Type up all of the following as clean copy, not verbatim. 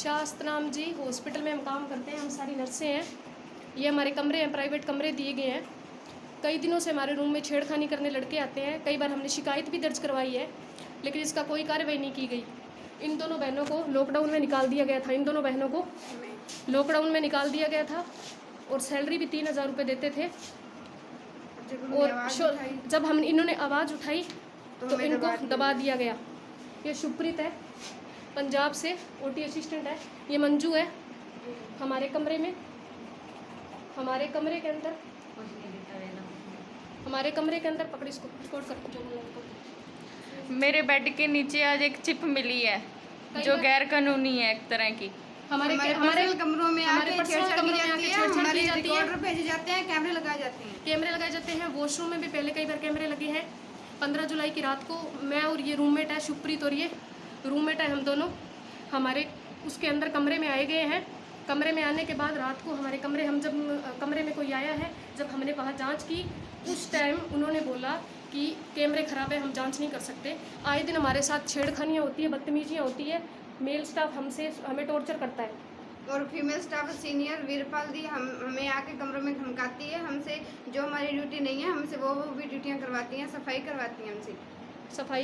शास्त्रनाम जी hospital में हम काम करते हैं, हम सारी नर्सें हैं। ये हमारे कमरे हैं, प्राइवेट कमरे दिए गए हैं। कई दिनों से हमारे रूम में छेड़खानी करने लड़के आते हैं। कई बार हमने शिकायत भी दर्ज करवाई है, लेकिन इसका कोई कार्रवाई नहीं की गई। इन दोनों बहनों को लॉकडाउन में निकाल दिया गया था। इन दोनों बहनों को लॉकडाउन में निकाल दिया गया था और सैलरी भी 3000 रुपये देते थे। और जब हम इन्होंने आवाज़ उठाई तो इनको दबा दिया गया। ये शुभप्रीत है, पंजाब से ओटी असिस्टेंट है। ये मंजू है। हमारे कमरे के अंदर पकड़ इसको रिकॉर्ड कर। मेरे बेड के नीचे आज एक चिप मिली है जो गैर कानूनी है एक तरह की। हमारे कमरों में आके छेड़छाड़ की जाती है, हमारे रिकॉर्डर भेजे जाते हैं, कैमरे लगाए जाते हैं। वॉशरूम में भी पहले कई बार कैमरे लगे हैं। 15 जुलाई की रात को मैं और ये रूममेट है शुभप्रीत, और ये रूममेट है, हम दोनों हमारे उसके अंदर कमरे में आए गए हैं। कमरे में आने के बाद रात को हमारे जब कमरे में कोई आया है, जब हमने वहाँ जांच की, उस टाइम उन्होंने बोला कि कैमरे ख़राब है, हम जांच नहीं कर सकते। आए दिन हमारे साथ छेड़खानियाँ होती है, बदतमीजियाँ होती है। मेल स्टाफ हमें टॉर्चर करता है और फीमेल स्टाफ सीनियर वीरपाल दी हमें आके कमरों में धमकाती है। हमसे जो हमारी ड्यूटी नहीं है, हमसे वो भी ड्यूटियाँ करवाती हैं, सफाई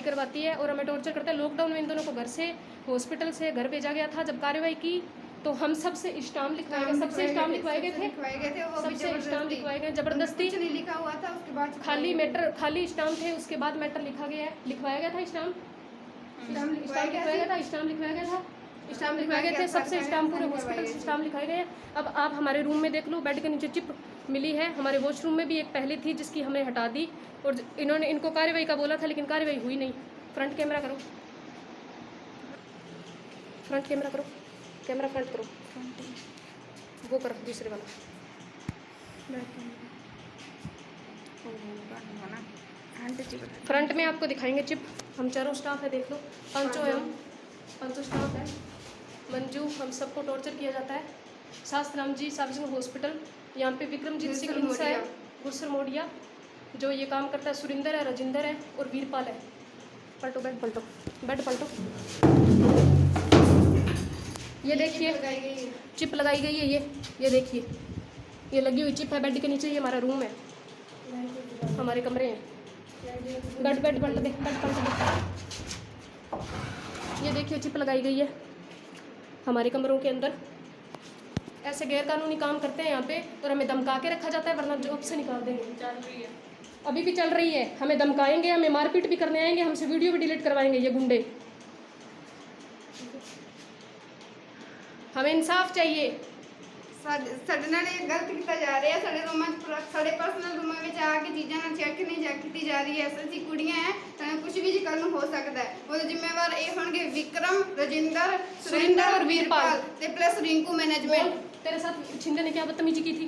करवाती है और हमें टॉर्चर करता है। लॉकडाउन में इन दोनों को घर से हॉस्पिटल से घर भेजा गया था। जब कार्रवाई की तो हम सबसे स्टाम्प लिखवाए गए, सबसे स्टाम्प लिखवाए गए थे, सबसे स्टाम्प लिखवाए गए जबरदस्ती। नहीं लिखा हुआ था, उसके बाद खाली स्टाम्प थे, उसके बाद मैटर लिखवाया गया था। स्टाम्प लिखवाए गए थे, सबसे स्टाम्प पूरे हॉस्पिटल से स्टाम्प लिखाए गए। अब आप हमारे रूम में देख लो, बेड के नीचे चिप मिली है। हमारे वॉशरूम में भी एक पहले थी जिसकी हमने हटा दी, और इन्होंने इनको कार्रवाई का बोला था, लेकिन कार्रवाई हुई नहीं। फ्रंट कैमरा करो, कैमरा फ्रंट करो, वो करो दूसरे वाला। फ्रंट में आपको दिखाएंगे चिप। हम चारों स्टाफ है, देख लो, पांचों स्टाफ है। मंजू, हम सबको टॉर्चर किया जाता है। शास्त्रनाम जी सार्वजनिक हॉस्पिटल, यहाँ पे विक्रमजीत सिंह हिंसा है, गुरसर मोडिया जो ये काम करता है, सुरिंदर है, राजिंदर है और वीरपाल है। पलटो बेड पलटो। ये देखिए चिप लगाई गई है। ये देखिए, ये लगी हुई चिप है बेड के नीचे। ये हमारा रूम है, हमारे कमरे हैं। बेड पलटो। ये देखिए चिप लगाई गई है हमारे कमरों के अंदर। ऐसे गैरकानूनी काम करते हैं यहाँ पे, और हमें धमका के रखा जाता है, वरना जॉब से निकाल देंगे। अभी भी चल रही है, हमें धमकाएंगे, हमें मारपीट भी करने आएंगे, हमसे वीडियो भी डिलीट करवाएंगे ये गुंडे। हमें इंसाफ चाहिए। ਸਾਡੇ ਨਾਲ ਇਹ ਗਲਤ ਕੀਤਾ ਜਾ ਰਿਹਾ। ਸਾਡੇ ਪਰਸਨਲ ਰੂਮਾਂ ਵਿੱਚ ਆ ਕੇ ਚੀਜ਼ਾਂ ਨਾਲ ਚੈੱਕ ਨਹੀਂ ਕੀਤੀ ਜਾ ਰਹੀ ਹੈ। ਅਸੀਂ ਕੁੜੀਆਂ ਹੈ ਤਾਂ ਕੁਝ ਵੀ ਕੱਲ ਨੂੰ ਹੋ ਸਕਦਾ ਹੈ। ਉਹਦੇ ਜ਼ਿੰਮੇਵਾਰ ਇਹ ਹੋਣਗੇ ਵਿਕਰਮ, ਰਜਿੰਦਰ, ਸੁਰਿੰਦਰ और वीरपाल ਤੇ ਪਲੱਸ रिंकू मैनेजमेंट। तेरे साथ छिंदे ने क्या बदतमीजी की थी?